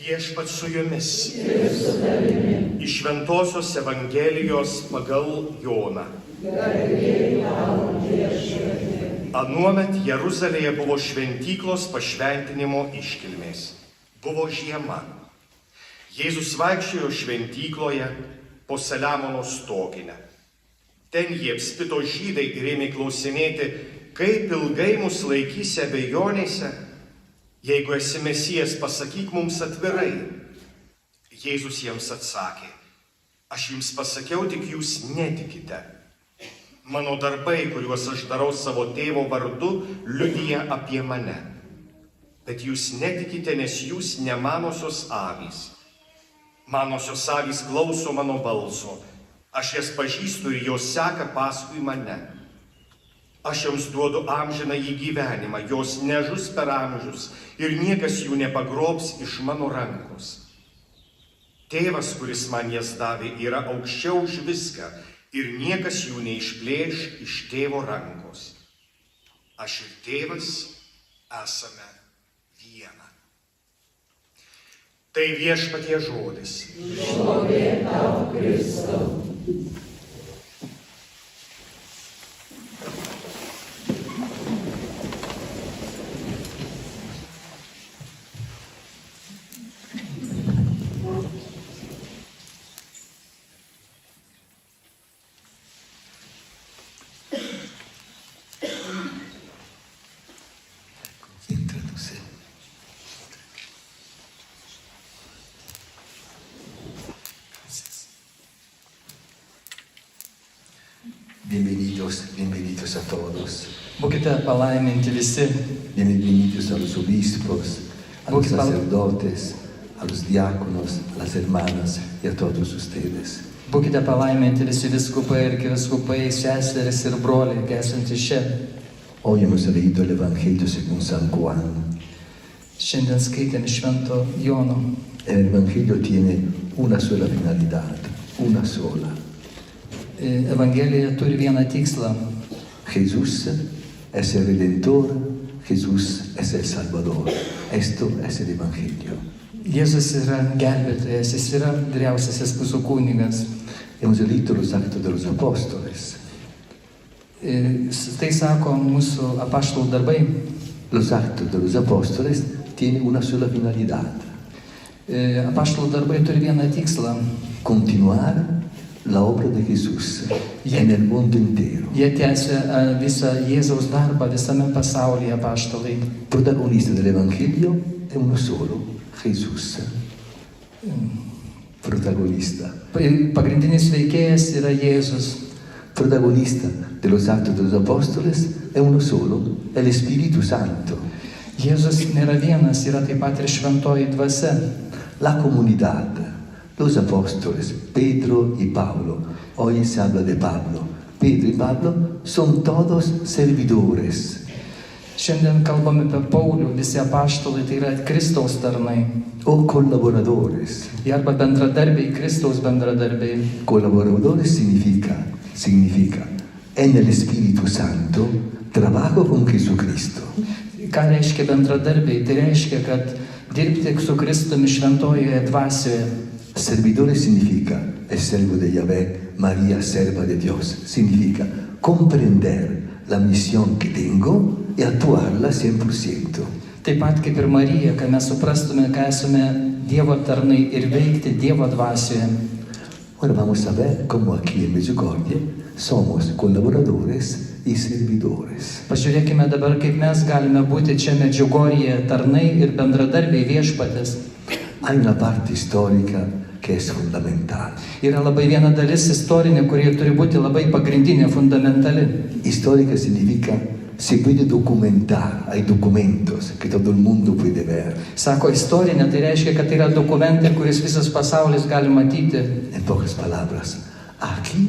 Viešpats su jumis. Iš Šventosios Evangelijos pagal Joną. Anuomet Jeruzalėje buvo šventyklos pašventinimo iškilmės. Buvo žiema. Jėzus vaikščiojo šventykloje po Saliamono stoginę. Ten jie apspito žydai ir ėmė klausinėti, kaip ilgai mus laikysi abejonėse. Jeigu esi Mesijas, pasakyk mums atvirai. Jėzus jiems atsakė, aš jums pasakiau, tik jūs netikite. Mano darbai, kuriuos aš darau savo tėvo vardu, liudija apie mane. Bet jūs netikite, nes jūs ne manosios avys. Manosios avys klauso mano balso. Aš jas pažįstu ir jos seka paskui mane. Aš joms duodu amžinąjį gyvenimą, jos nežus per amžius ir niekas jų nepagrobs iš mano rankos. Tėvas, kuris man jas davė, yra aukščiau už viską ir niekas jų neišplėš iš tėvo rankos. Aš ir tėvas esame viena. Tai viešpatie žodis. Šlovė tau, Kristau. Bienvenidos a todos. Būkite palaiminti visi. Bienvenidos a los obispos, a los sacerdotes, a los diáconos, a las hermanas y a todos ustedes. Būkite palaiminti visi viskupai ir arkiviskupai, seserys ir broliai, esantys čia. Hoy hemos leído el Evangelio según San Juan. Šiandien skaitėme Švento Jono. El Evangelio tiene una sola finalidad, una sola. Evangelija turi vieną tikslą. Jesús es el Redentor, Jesús es el Salvador. Esto es el Evangelio. Jėzus yra gelbėtojas, jis yra vyriausiasis mūsų kunigas. Hemos leído los Actos de los Apóstoles. Tai sako mūsų apaštalų darbai. Los Actos de los Apóstoles tienen una sola finalidad. Apaštalų darbai turi vieną tikslą. Continuar la obra de Jesús en el mundo entero. Jie tęsia visą Jėzaus darbą visame pasaulyje, apaštalai. Protagonista del Evangelio es uno solo, Jesús. Protagonista. Pagrindinis veikėjas yra Jėzus. Protagonista de los Actos de los Apóstoles es uno solo, el Espíritu Santo. Jėzus nėra vienas, yra taip pat ir šventoji dvasia. La comunidad. Los apóstoles, Pedro y Pablo, hoy se habla de Pablo. Pedro y Pablo son todos servidores. Šiandien kalbame apie Paulių, visi apaštalai, tai yra Kristaus tarnai. O colaboradores. Jie arba bendradarbiai, Kristaus bendradarbiai. Colaboradores significa en el Espíritu Santo trabajo con Jesucristo. Ką reiškia bendradarbiai? Tai reiškia, kad dirbti su Kristumi šventojoje dvasioje. Servidores significa el servo de Yahvé, María, serva de Dios. Significa comprender la misión que tengo y actuarla 100%. Taip pat kaip ir Marija, kad mes suprastume, kad esame Dievo tarnai ir veikti Dievo dvasioje. Ahora vamos a ver cómo aquí en Medjugorje somos colaboradores y servidores. Pažiūrėkime dabar, kaip mes galime būti čia Medžiugorjėje tarnai ir bendradarbiai viešpatės. Hay una parte histórica que es fundamental. Yra labai viena dalis istorinė, kuri turi būti labai pagrindinė, fundamentali. Histórica significa se puede documentar, hay documentos que todo el mundo puede ver. Sako istorinė, tai reiškia, kad tai yra dokumentai, kuris visas pasaulis gali matyti. En pocas palabras, aquí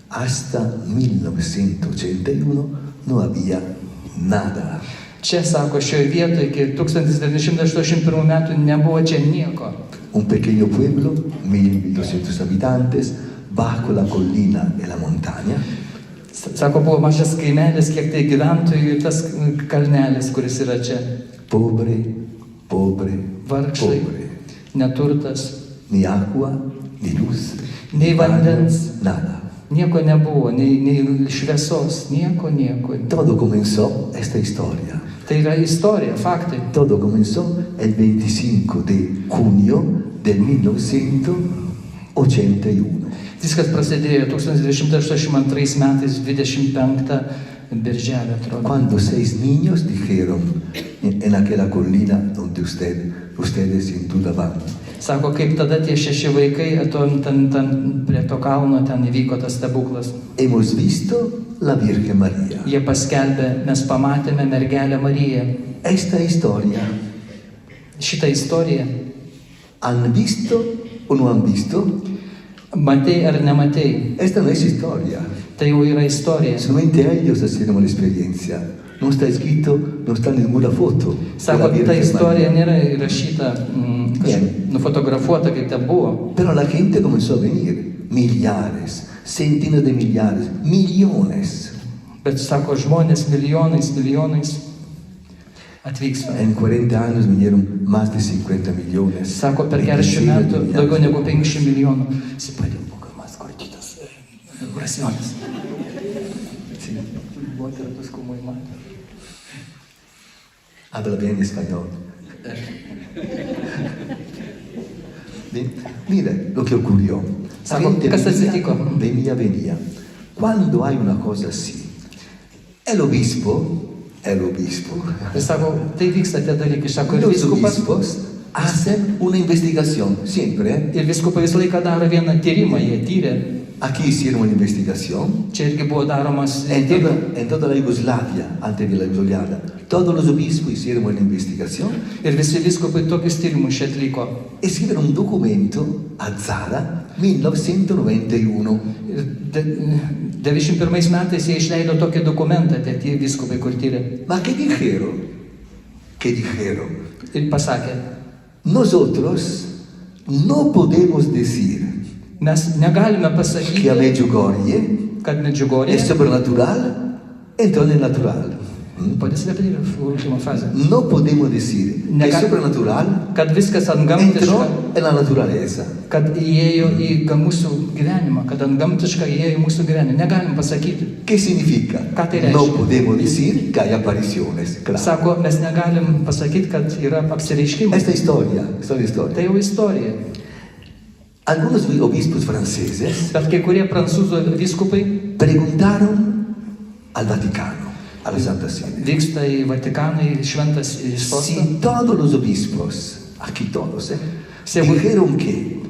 hasta 1981 no había nada. Čia, sako, šioje vietoje iki 1981 metų nebuvo čia nieko. Un pequeño pueblo, 1.200 habitantes, bajo la colina de la montaña. Sako, buvo mažas kaimelis, kiek tai gyventojų ir tas kalnelis, kuris yra čia. Pobre, Vargšai. neturtas, ni agua, ni luz, Ni baño, vandens. nada. nieko nebuvo, nei šviesos, nieko. Todo comenzó esta historia. Tai yra istorija, faktai. Todo comenzó el 25 de junio del 1981. Viskas prasidėjo 1982 metais, 25 birželio, atrodo. Cuando 6 niños dijeron en aquella colina donde ustedes sin duda van. Sako, kaip tada tie 6 vaikai, ten prie to kalno, ten įvyko tas stebuklas. Hemos visto la Virgen María. Jie paskelbė, mes pamatėme mergelę Mariją. Esta historia, Šitą istoriją, ¿han visto o no han visto? matei ar nematei, Esta no es historia. tai jau yra istorija. Solamente ellos hicieron la experiencia. No está escrito, no está ninguna foto. de la Sako, ta Virgen istorija María. nėra įrašyta, nufotografuota, kaip ten buvo. Pero la gente comenzó a venir. Millares, centenas de millares, millones. Bet, sako, žmonės milijonais atvyksta. En 40 años vinieron más de 50 millones. Sako, per En 40 decenas de metų millares. daugiau negu 500 milijonų. Sipadėlų, mas kortytas racionas. Sí. Moteros como imán. Habla bien español. Bien, mira lo que ocurrió. La Sako, gente kas atsitiko? venía. Cuando hay una cosa así, el obispo, Ir sako, tai vyksta tie dalykai. Sako, ir los viskupas, obispos hacen una investigación, siempre. ir viskupai visą laiką daro vieną tyrimą, jie tyrė. Aquí hicieron una investigación. Čia irgi buvo daromas En tyrimas. toda la Yugoslavia, antes de la Yugoslavia, todos los obispos hicieron una investigación. Ir visi viskupai tokius tyrimus čia atliko. Escribieron un documento a Zara, 1991. Ir 91 metais jie išleido tokį dokumentą, tie viskupai, kur tyrė. ¿Ma qué dijeron? Ir pasakė, Nosotros no podemos decir mes negalime que a pasakyti, Medjugorje kad Medžiugorje. es sobrenatural, entró en el natural. Podės repetir últimą frazę. No podemos decir que es sobrenatural, Kad viskas entró antgamtiška, en la naturaleza. kad įėjo į mūsų gyvenimą, kad antgamtiška įėjo į mūsų gyvenimą. Negalim pasakyti. ¿Qué significa? ¿Qué te No reiškia? podemos decir que hay apariciones. Claro. Sako, mes negalim pasakyti, kad yra apsireiškimai. Esta historia. Tai jau istorija. Algunos obispos franceses Bet kai kurie prancūzų viskupai preguntaron al Vaticano, a la Santa Sede, vyksta į Vatikaną, į šventas į sostą. si todos los obispos, aquí todos, Según- dijeron que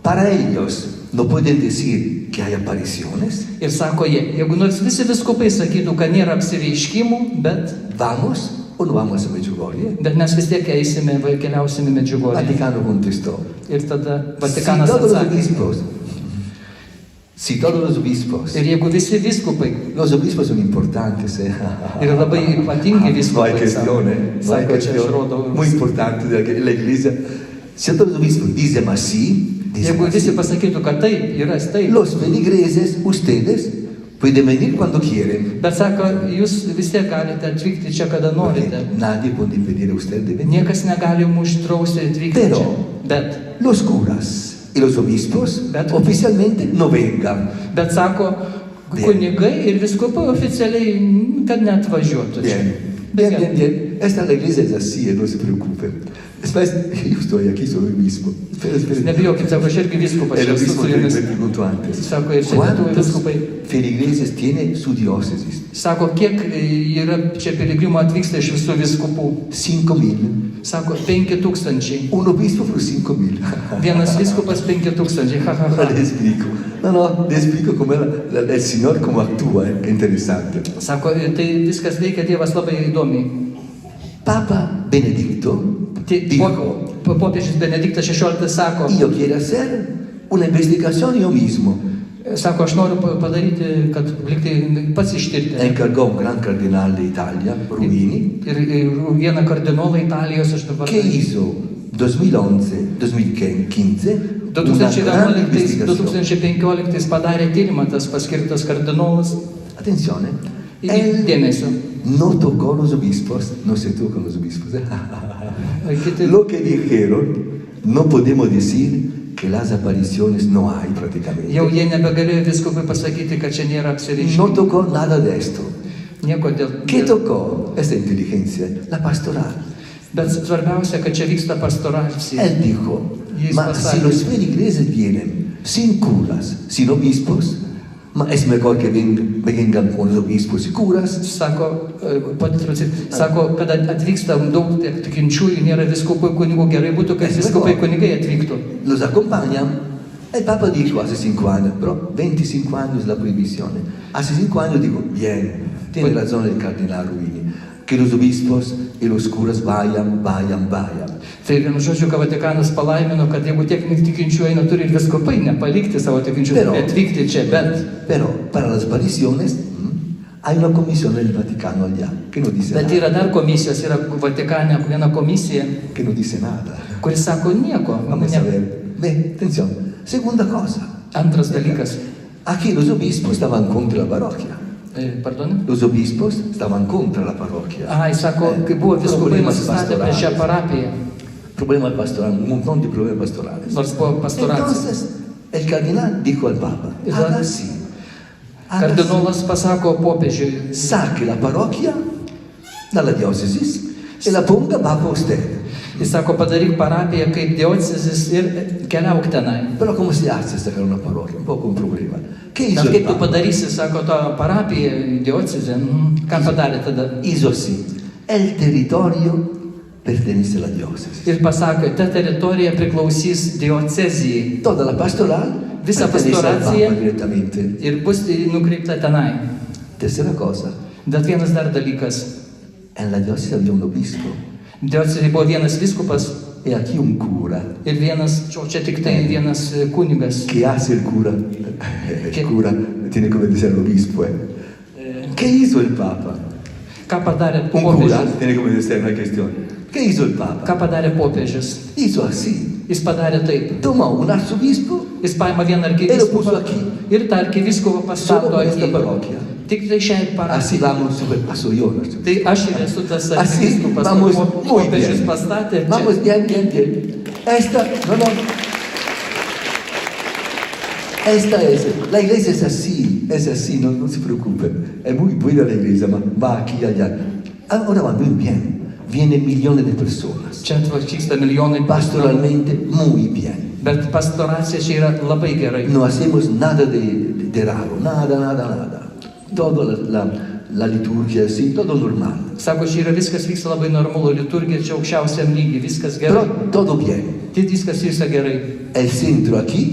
para ellos no pueden decir que hay apariciones, Ir sako jie, jeigu nors visi viskupai sakytų, kad nėra apsireiškimų, bet ¿vamos o no vamos a Medjugorje? mes vis tiek eisime, keliausime Medžiugorje. Vaticano contestó, Ir tada si Vatikanas todos los atsakė. obispos, si todos los obispos, Ir jeigu visi viskupai los obispos son importantes, ir labai ypatingi No hay viskupai, cuestión, no hay sako, čia aš cuestión. rodau. Muy importante de la iglesia. Si todos los obispos dicen así, Jeigu visi pasakytų, kad taip, yra taip. los feligreses, ustedes, pueden venir cuando quieren. Bet sako, jūs vis tiek galite atvykti čia, kada norite. Porque nadie puede impedir a usted de venir. Niekas negali mūsų uždrausti atvykti Pero- čia. Bet, Los curas y los obispos Pero- oficialmente no vengan. sako, kunigai ir viskupai oficialiai, kad neatvažiuotų čia. Bien, Bet bien, bien, bien. Esta la iglesia es así, no se preocupen. Después, yo estoy aquí, soy obispo. Espera. Nebijokit, sako, aš irgi viskupas, El esu obispo su me jumis. preguntó antes. Sako, ir čia lietuvių ¿Cuántos viskupai. feligreses tiene su diócesis? Sako, kiek yra čia piligrimų atvyksta iš visų viskupų. 5.000. Sako, 5000. Un obispo por 5.000. Vienas viskupas 5000. Ha, ha, Ahora ha. le explico. No, le explico cómo el Señor cómo actúa, qué interesante. Sako, tai viskas veikia Dievas labai įdomiai. Papa Benedicto dijo, Popiežius Benediktas XVI sako, yo quiero hacer una investigación yo mismo. sako, aš noriu padaryti, kad liktai pats ištirti. Encargó un gran cardenal de Italia, Ruini, Ir vieną kardinolą Italijos aš dabar. que hizo 2011-2015 una gran 2011, investigación. 2015 padarė tyrimą tas paskirtas kardinolas. Atención, Ir dėmesio. no tocó los obispos, no se tocan los obispos. Kiti, Lo que dijeron no podemos decir que las apariciones no hay prácticamente. Jau jie nebegalėjo viskupai pasakyti, kad čia nėra No apsireiškimų. tocó nada de esto. Nieko dėl... ¿Qué tocó esta inteligencia? La pastoral. Bet svarbiausia, kad čia vyksta pastoracija. Él dijo, Y es ma pasaje. si los feligreses vienen sin curas, sin obispos, ma es mejor que vengan con los obispos y curas. Sako, sako, kad atvyksta daug tikinčiųjų, nėra viskupai kunigų, gerai būtų, kad viskupai kunigai atvyktų. Los acompañan. El Papa dijo hace 5 años, pero 25 años la prohibición. Hace 5 años digo, bien, tiene razón el cardenal Ruini, que los obispos y los curas vayan. Tai vienu žodžiu, kad Vatikanas palaimino, kad jeigu tiek tikinčiųjų eina, turi ir viskupai nepalikti savo tikinčiųjų, bet atvykti čia, bet... Pero para las apariciones hay una comisión en el Vaticano allá que no dice Bet nada. yra dar komisijos, yra Vatikane viena komisija, Que no dice nada. kuris sako nieko. Vamos a ver. Ve, atención. Segunda cosa. Antras dalykas. Aquí los obispos estaban contra la parroquia. Pardon? Los obispos estaban contra la parroquia. Ai, sako, kai buvo viskupai Problemas nusistatę prieš šią pastorales. parapiją, Problemas pastorales, un montón de problemas pastorales. nors buvo pastoracija. Entonces, el cardenal dijo al Papa, haga así. Haga así. Kardinolas pasako popiežiui, Saque la parroquia dalla diócesis e la ponga bajo usted. jis sako, padaryk parapiją kaip diocezis ir keliauk tenai. Pero ¿cómo se hace sacar una parroquia? Un poco un problema. ¿Qué hizo Bet el kaip tu Papa? padarysi, sako, tą parapiją, diocezę, ką padarė tada? Hizo así. El territorio pertenece a la diócesis. Ir pasako, ta teritorija priklausys diocezijai. Toda la pastoral Visa pertenece al pastoracija Papa directamente. ir bus nukreipta tenai. Tercera cosa, Bet vienas dar dalykas. en la diócesis había un obispo Diocezijai buvo vienas vyskupas y aquí un cura. ir vienas, čia tik tai vienas kunigas. ¿Qué hace el cura? ¿Qué? El cura tiene que obedecer al obispo. ¿Qué hizo el Papa? Ką padarė Un cura popiežius? tiene que obedecer, no hay cuestión. ¿Qué hizo el Papa? Ką padarė popiežius? Hizo así. Jis padarė taip. Tomó un arzobispo Jis paima vieną Él lo puso arkivyskupą aquí. ir tą arkivyskupą pastato Solo esta į... parroquia. Tik tai šiai Así parapijai. vamos super paso yo. ¿No? Tai aš ir esu tas Así arkivyskupas, vamos muy popiežius bien. pastatė. ir čia- Vamos bien. Esta es, la iglesia es así, no se preocupen. Es muy buena la iglesia, va aquí y allá. Ahora va muy bien. Vienen millones de personas. Čia atvyksta milijonai pastoralų. Pastoralmente, muy bien. Bet pastoracija čia yra labai gerai. No hacemos nada de raro, nada. Todo la liturgia, sí, todo normal. Sako, čia yra viskas vyksta labai normalu, liturgija čia aukščiausiam lygiai, viskas gerai. Pero todo bien. Tai viskas vyksta gerai. El centro aquí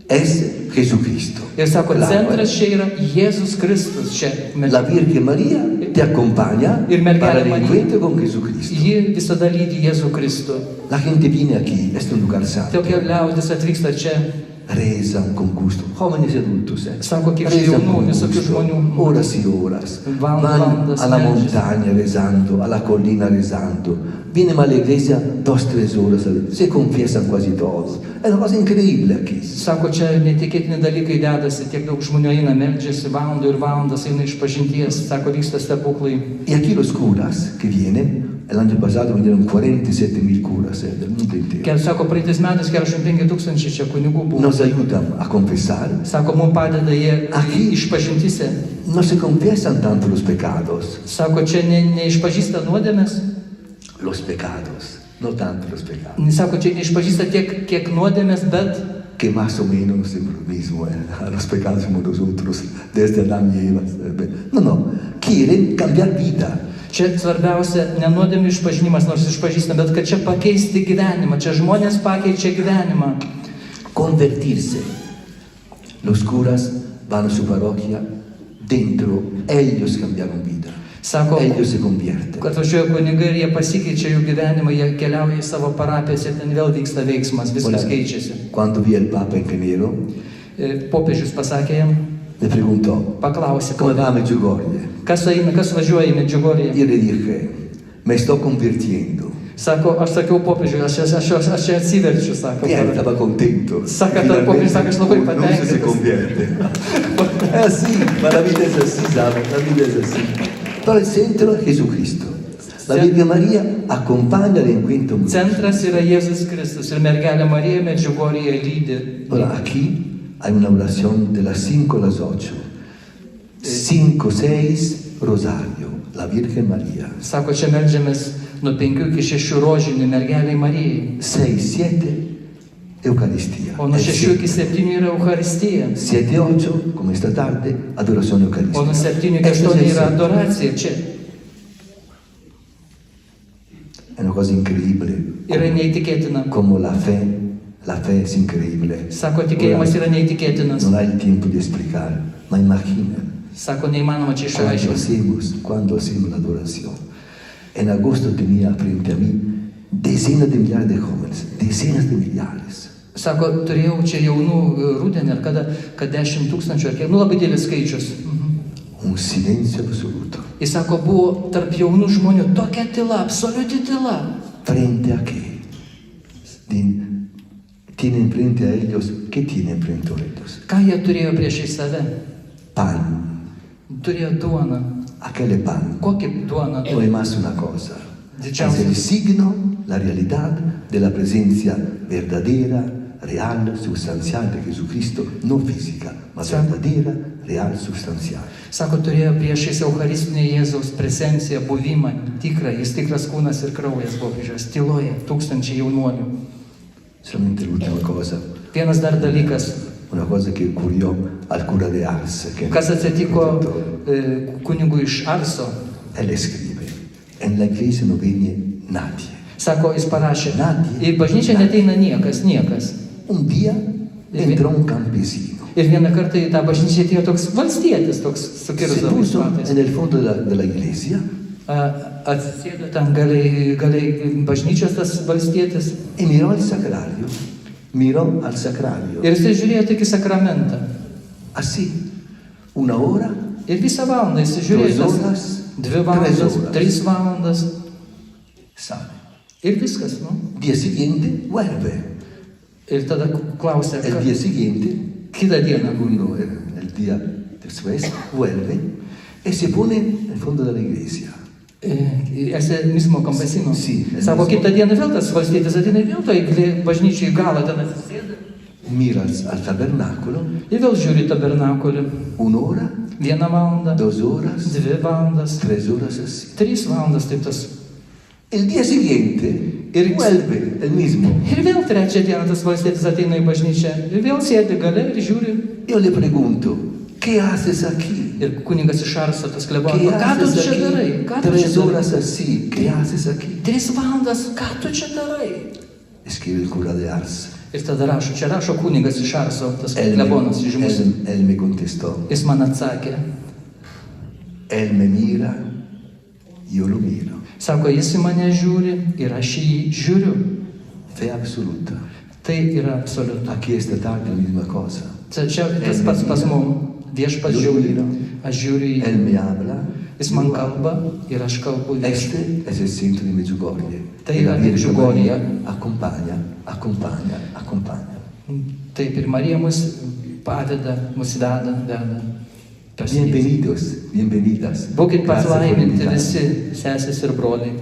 es Jesucristo. Ir sako, Claro, centras čia yra Jėzus Kristus. Čia La Virgen María te acompaña Ir mergelė para el Marija. encuentro con Jesucristo. Ji visada lydi Jėzų Kristų. La gente viene aquí, es un lugar santo. Tokie liaudis atvyksta čia. Rezan con gusto, jóvenes y adultos. Sako, kiek Rezan jaunų, con visokių gusto, žmonių. horas y horas. Van Valandas a la meldžiasi. montaña rezando, a la colina rezando. Vienen a la iglesia 2-3 horas, se confiesan casi todos. Es una cosa increíble aquí. Sako, čia netikėtini dalykai dedasi, tiek daug žmonių eina, meldžiasi valandų ir valandas, eina iš pažinties, sako, vyksta stebuklai. Y aquí los curas que vienen, el año pasado vinieron 47.000 curas del mundo entero. Sako, praeitais metais 45 tūkstančiai čia kunigų buvo. Nos ayudan a confesar. Sako, mums padeda jie Aquí. išpažintyse. No se confiesan tanto los pecados, Sako, čia neišpažįsta nuodėmės. los pecados, no tanto los pecados. Sako, čia neišpažįsta tiek, kiek nuodėmės, bet Que más o menos siempre lo mismo, a los pecados somos nosotros, desde Adán y Eva. No, quieren cambiar vida. čia svarbiausia ne nuodėmių išpažinimas, nors išpažįsta, bet kad čia pakeisti gyvenimą, čia žmonės pakeičia gyvenimą. Convertirse. Los curas van a su parroquia, dentro ellos cambiaron vida. Sako, Ellos se convierten. kad važiuoja kunigai ir jie pasikeičia jų gyvenimą, jie keliauja į savo parapijas ir ten vėl vyksta veiksmas, viskas keičiasi. Cuando vi al Papa en enero, Popiežius pasakė jam, me preguntó, paklausė, ¿cómo va Medjugorje? kas važiuoja į Medžiugorję. Y le dije, me estoy convirtiendo. Sako, aš sakiau popiežiui, aš čia atsiverčiu, sako. Y él estaba contento. Saca Finalmente, tampoco, saca solo y un anuncio se patentas. convierte. Es así, la vida es así, ¿sabes? La vida es así. Pero el centro es Jesucristo. La Virgen María acompaña l'encuentro. Centras yra Jėzus Kristus ir mergelė Marija Medžiugorje lydi. Ahora, aquí hay una oración de las 5 a las 8. 5, 6, rosario, la Virgen María. Sako, čia meldžiamės nuo 5 iki 6 rožinių mergeliai Marijai. 6, 7, Eucaristía. O nuo 6 iki 7 yra Eucharistija. 7, 8, come esta tarde, adorazione O nuo eucaristica. 7 iki 8 yra adoracija čia. È una cosa incredibile. Yra neįtikėtina. Como la fe es increíble. Sako, tikėjimas yra neįtikėtinas. Non hai il tempo di esplicare, ma immagina. Sako, neįmanoma čia išaiškinti. Cuando hacemos la adoración. En agosto tenía frente a mí decenas de millares de jóvenes, decenas de millares. Sako, turėjau čia jaunų rudenį, ar kada, kad 10 000 ar kiek, labai didelis skaičius. Un silencio absoluto. Jis sako, buvo tarp jaunų žmonių tokia tyla, absoliuti tyla. ¿Frente a qué? Tienen frente a ellos, ¿qué tienen frente a ellos? Ką jie turėjo priešai save? Pan. Turėjo duoną. Aquel es pan. Kokį duoną? No es más una cosa. Diciamo- Es el signo, la realidad de la presencia verdadera, real, sustancial de Jesucristo, no física, ma Sì. verdadera, real, sustancial. Sako, turėjo priešais Eucharistinį Jėzaus presenciją, buvimą, tikrą, jis tikras kūnas ir kraujas buvo kryžiaus, tyloje, 1000 jaunuolių. Solamente l'ultima cosa, Vienas dar dalykas, una cosa che ocurrió al cura de Ars, que kas atsitiko kunigui iš Arso. él escribe, en la iglesia no viene nadie. Sako, jis parašė, Nadie. į bažnyčią neteina niekas. Un día entró un campesino, Ir vieną kartą į tą bažnyčią atėjo toks valstietis, toks se sukirsdavais puso batais. en el fondo de la iglesia Atsisėdo ten galiai bažnyčios tas valstietis y miró al sacrario, ir jis žiūrėjo tik į sakramentą. así, una hora, Ir visą valandą jis žiūrėjo 2 horas, 2 valandas, 3 horas. 3 valandas sale. ir viskas, Día siguiente vuelve. Ir tada klausė, El día siguiente, kitą dieną. el día después, vuelve y se pone en el fondo de la iglesia. Esi mismo kampesino. Sí, el Sako, mismo. kitą dieną vėl tas valstietis ateina vėl toj bažnyčiai galą ten atsisėda. Mira al tabernáculo, Ir vėl žiūri tabernakulį. 1 hora, 1 valandą, 2 horas, 2 valandas, 3 horas así. 3 valandas, taip tas. El día siguiente, vuelve el mismo. Ir vėl 3 dieną tas valstietis ateina į bažnyčią. Ir vėl sėdi gale ir žiūri. Yo le pregunto, ¿qué haces aquí? Ir kunigas iš Arso, tas ¿Qué klebonas, ką tu haces čia aquí? darai? Ką tu čia 3 darai? horas así, ¿qué haces aquí? 3 valandas, ką tu čia darai? Escribe el cura de Ars. Ir tada rašo, čia rašo kunigas iš Arso, tas Él klebonas žymus. él me contestó, Jis man atsakė. él me mira, yo lo miro. Sako, jis į mane žiūri ir aš į jį žiūriu. Fe absoluta. Tai yra absoliutu. Aquí esta tarde la misma cosa. Čia tas pats pas mum. Viešpats žiūri, aš žiūriu į jį. Él me habla, Jis man kalba ir aš kalbu viešpatį. este es el centro de Medjugorje. Te Y la la Virgen Medjugorje. María acompaña. Taip ir Marija mus padeda, mus veda. Pas Jėzų. Bienvenidas. Būkit Gracias por palaiminti invitarme. visi sesės ir broliai.